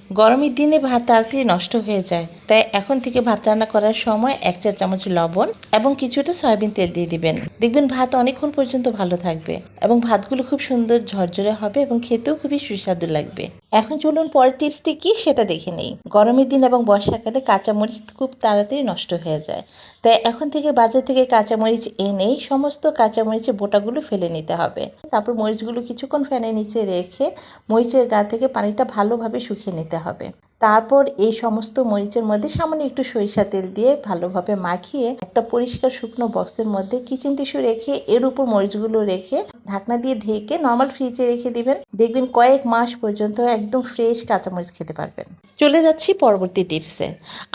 গরমের দিনে ভাত তাড়াতাড়ি নষ্ট হয়ে যায়, তাই এখন থেকে ভাত রান্না করার সময় 1 চা চামচ লবণ এবং কিছুটা সয়াবিন তেল দিয়ে দিবেন। দেখবেন ভাত অনেকক্ষণ পর্যন্ত ভালো থাকবে এবং ভাতগুলো খুব সুন্দর ঝরঝরে হবে এবং খেতেও খুবই সুস্বাদু লাগবে। এখন চলুন পরের টিপসটি কি সেটা দেখে নেই। গরমের দিন এবং বর্ষাকালে কাঁচামরিচ খুব তাড়াতাড়ি নষ্ট হয়ে যায়, তাই এখন থেকে বাজার থেকে কাঁচামরিচ এনে সমস্ত কাঁচামরিচের বোটাগুলো ফেলে নিতে হবে। তারপর মরিচগুলো কিছুক্ষণ ফ্যানের নিচে রেখে মরিচের গা থেকে পানিটা ভালোভাবে শুকিয়ে নিতে হবে। তারপর এই সমস্ত মরিচের মধ্যে সামান্য একটু সরিষা তেল দিয়ে ভালোভাবে মাখিয়ে একটা পরিষ্কার শুকনো বক্সের মধ্যে কিচেন টিস্যু রেখে এর উপর মরিচগুলো রেখে ঢাকনা দিয়ে ঢেকে নর্মাল ফ্রিজে রেখে দিবেন। দেখবেন কয়েক মাস পর্যন্ত একদম ফ্রেশ কাঁচামরিচ খেতে পারবেন। চলে যাচ্ছি পরবর্তী টিপসে।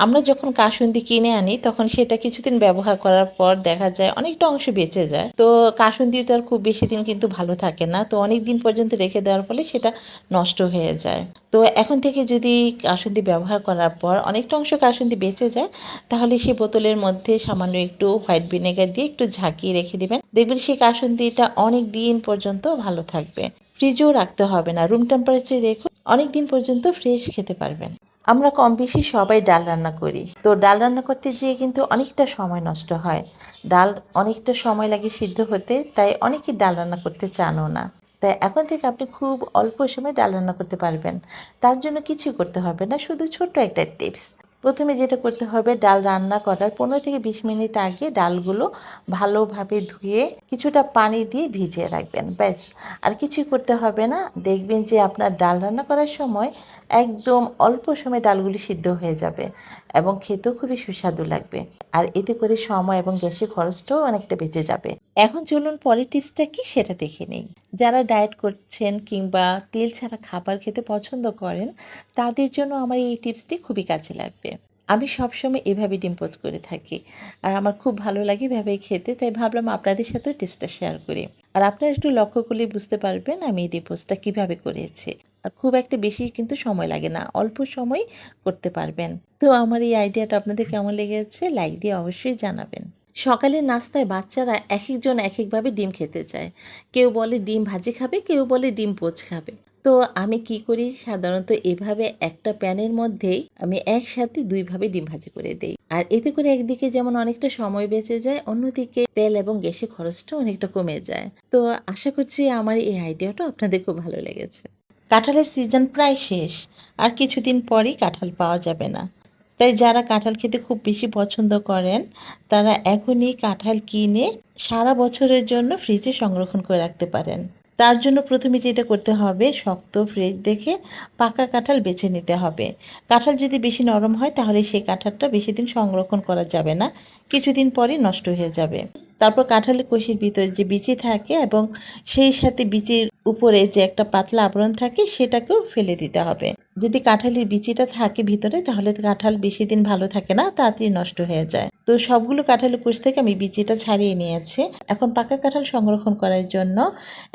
আমরা যখন কাসুন্দি কিনে আনি তখন সেটা কিছুদিন ব্যবহার করার পর দেখা যায় অনেকটা অংশ বেঁচে যায়। তো কাসুন্দি তো আর খুব বেশি দিন কিন্তু ভালো থাকে না, তো অনেক দিন পর্যন্ত রেখে দেওয়ার ফলে সেটা নষ্ট হয়ে যায়। তো এখন থেকে যদি কাসুন্দি ব্যবহার করার পর অনেকটা অংশ কাসুন্দি বেঁচে যায়, তাহলে সেই বোতলের মধ্যে সামান্য একটু হোয়াইট ভিনেগার দিয়ে একটু ঝাঁকিয়ে রেখে দিবেন। দেখবেন সেই কাসুন্দিটা অনেক দিন পর্যন্ত ভালো থাকবে। ফ্রিজেও রাখতে হবে না, রুম টেম্পারেচারে রেখে অনেক দিন পর্যন্ত ফ্রেশ খেতে পারবেন। আমরা কম বেশি সবাই ডাল রান্না করি, তো ডাল রান্না করতে যেয়ে কিন্তু অনেকটা সময় নষ্ট হয়। ডাল অনেকটা সময় লাগে সিদ্ধ হতে, তাই অনেকে ডাল রান্না করতে চানও না। তাই এখন থেকে আপনি খুব অল্প সময় ডাল রান্না করতে পারবেন। তার জন্য কিছুই করতে হবে না, শুধু ছোট্ট একটা টিপস। প্রথমে যেটা করতে হবে, ডাল রান্না করার 15 থেকে 20 মিনিট আগে ডালগুলো ভালোভাবে ধুয়ে কিছুটা পানি দিয়ে ভিজিয়ে রাখবেন, ব্যাস। আর কিছুই করতে হবে না। দেখবেন যে আপনার ডাল রান্না করার সময় একদম অল্প সময় ডালগুলি সিদ্ধ হয়ে যাবে এবং খেতেও খুবই সুস্বাদু লাগবে। আর এতে করে সময় এবং গ্যাসের খরচটাও অনেকটা বেঁচে যাবে। এখন চলুন পরের টিপসটা কি সেটা দেখে নিই। যারা ডায়েট করছেন কিংবা তেল ছাড়া খাবার খেতে পছন্দ করেন, তাদের জন্য আমার এই টিপসটি খুবই কাজে লাগবে। আমি সবসময় এভাবে ডিম পোচ করে থাকি আর আমার খুব ভালো লাগে এভাবেই খেতে, তাই ভাবলাম আপনাদের সাথেও টিপসটা শেয়ার করি। আর আপনারা একটু লক্ষ্য করলে বুঝতে পারবেন আমি এই ডিম পোচটা কীভাবে করেছি। আর খুব একটা বেশি কিন্তু সময় লাগে না, অল্প সময় করতে পারবেন। তো আমার এই আইডিয়াটা আপনাদের কেমন লেগেছে লাইক দিয়ে অবশ্যই জানাবেন। সকালের নাস্তায় বাচ্চারা একেকজন একেকভাবে ডিম খেতে চায়। কেউ বলে ডিম ভাজি খাবে, কেউ বলে ডিম পোচ খাবে। তো আমি কি করি, সাধারণত এভাবে একটা প্যানের মধ্যেই আমি একসাথে দুইভাবে ডিম ভাজি করে দেই। আর এতে করে একদিকে যেমন অনেকটা সময় বেঁচে যায়, অন্যদিকে তেল এবং গ্যাসের খরচটা অনেকটা কমে যায়। তো আশা করছি আমার এই আইডিয়াটা আপনাদের খুব ভালো লেগেছে। কাঁঠালের সিজন প্রায় শেষ, আর কিছুদিন পরই কাঁঠাল পাওয়া যাবে না। তাই যারা কাঁঠাল খেতে খুব বেশি পছন্দ করেন, তারা এখনই কাঁঠাল কিনে সারা বছরের জন্য ফ্রিজে সংরক্ষণ করে রাখতে পারেন। তার জন্য প্রথমে যেটা করতে হবে, শক্ত ফ্রেশ দেখে পাকা কাঁঠাল বেছে নিতে হবে। কাঁঠাল যদি বেশি নরম হয় তাহলে সেই কাঁঠালটা বেশি দিন সংরক্ষণ করা যাবে না, কিছুদিন পরই নষ্ট হয়ে যাবে। তারপর কাঁঠালের কষির ভিতরে যে বিচি থাকে এবং সেই সাথে বিচির উপরে যে একটা পাতলা আবরণ থাকে সেটাকেও ফেলে দিতে হবে। যদি কাঁঠালের বিচিটা থাকে ভিতরে তাহলে কাঁঠাল বেশি দিন ভালো থাকে না, তাড়াতাড়ি নষ্ট হয়ে যায়। তো সবগুলো কাঁঠালের কুশ থেকে আমি বিচিটা ছাড়িয়ে নিয়েছি। এখন পাকা কাঁঠাল সংরক্ষণ করার জন্য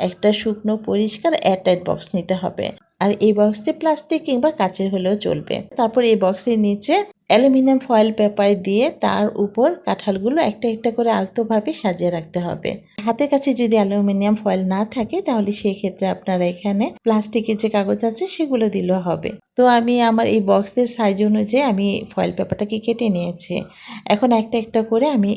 একটা শুকনো পরিষ্কার এয়ারটাইট বক্স নিতে হবে। আর এই বক্সটি প্লাস্টিক কিংবা কাচের হলেও চলবে। তারপর এই বক্সের নিচে অ্যালুমিনিয়াম ফয়েল পেপার দিয়ে তার উপর কাঁঠালগুলো একটা একটা করে আলতোভাবে সাজিয়ে রাখতে হবে। হাতের কাছে যদি অ্যালুমিনিয়াম ফয়েল না থাকে তাহলে সেক্ষেত্রে আপনারা এখানে প্লাস্টিকের যে কাগজ আছে সেগুলো দিলেও হবে। তো আমি আমার এই বক্সের সাইজ অনুযায়ী আমি ফয়েল পেপারটাকে কেটে নিয়েছি। এখন একটা একটা করে আমি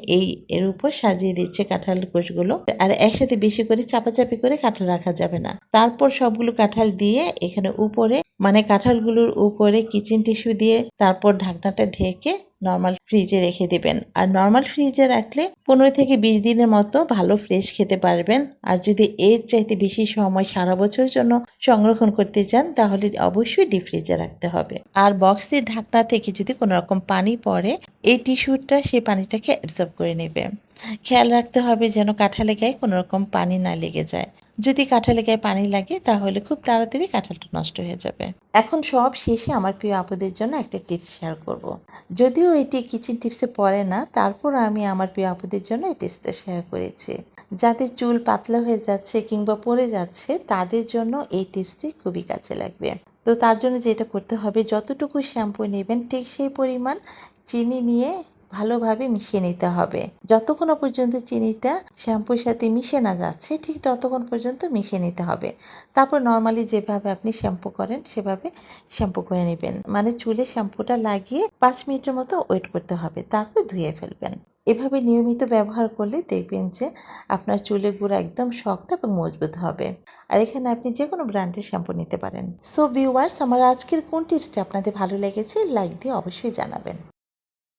এর উপর সাজিয়ে দিচ্ছি কাঁঠাল কোষগুলো। আর একসাথে বেশি করে চাপাচাপি করে কাঁঠাল রাখা যাবে না। তারপর সবগুলো কাঁঠাল দিয়ে এখানে উপরে মানে কাঁঠালগুলোর উপরে কিচেন টিস্যু দিয়ে তারপর ঢাকনাটা ঢেকে নর্মাল ফ্রিজে রেখে দিবেন। আর নর্মাল ফ্রিজে রাখলে 15 থেকে 20 দিনের মতো ভালো ফ্রেশ খেতে পারবেন। আর যদি এর চাইতে বেশি সময় সারা বছরের জন্য সংরক্ষণ করতে চান তাহলে অবশ্যই ডিপ ফ্রিজে রাখতে হবে। আর বক্সের ঢাকনা থেকে যদি কোনো রকম পানি পড়ে, এই টিস্যুটা সেই পানিটাকে অ্যাবজর্ব করে নেবে। খেয়াল রাখতে হবে যেন কাঁঠালে গায়ে কোনো রকম পানি না লেগে যায়। যদি কাঁঠালে গায়ে পানি লাগে তাহলে খুব তাড়াতাড়ি কাঁঠালটা নষ্ট হয়ে যাবে। এখন সব শেষে আমার প্রিয় আপুদের জন্য একটা টিপস শেয়ার করব। যদিও এটি কিচেন টিপসে পড়ে না, তারপর আমি আমার প্রিয় আপুদের জন্য এই টিপসটা শেয়ার করেছি। যাদের চুল পাতলা হয়ে যাচ্ছে কিংবা পড়ে যাচ্ছে তাদের জন্য এই টিপসটি খুবই কাজে লাগবে। তো তার জন্য যেটা করতে হবে, যতটুকু শ্যাম্পু নেবেন ঠিক সেই পরিমাণ চিনি নিয়ে ভালোভাবে মিশিয়ে নিতে হবে। যতক্ষণ না পর্যন্ত চিনিটা শ্যাম্পুর সাথে মিশে না যাচ্ছে ঠিক ততক্ষণ পর্যন্ত মিশিয়ে নিতে হবে। তারপর নর্মালি যেভাবে আপনি শ্যাম্পু করেন সেভাবে শ্যাম্পু করে নেবেন। মানে চুলে শ্যাম্পুটা লাগিয়ে 5 মিনিটের মতো ওয়েট করতে হবে, তারপর ধুয়ে ফেলবেন। এভাবে নিয়মিত ব্যবহার করলে দেখবেন যে আপনার চুলের গোড়া একদম শক্ত এবং মজবুত হবে। আর এখানে আপনি যে কোনো ব্র্যান্ডের শ্যাম্পু নিতে পারেন। সো ভিউয়ার্স, আমার আজকের কোন টিপসটি আপনাদের ভালো লেগেছে লাইক দিয়ে অবশ্যই জানাবেন।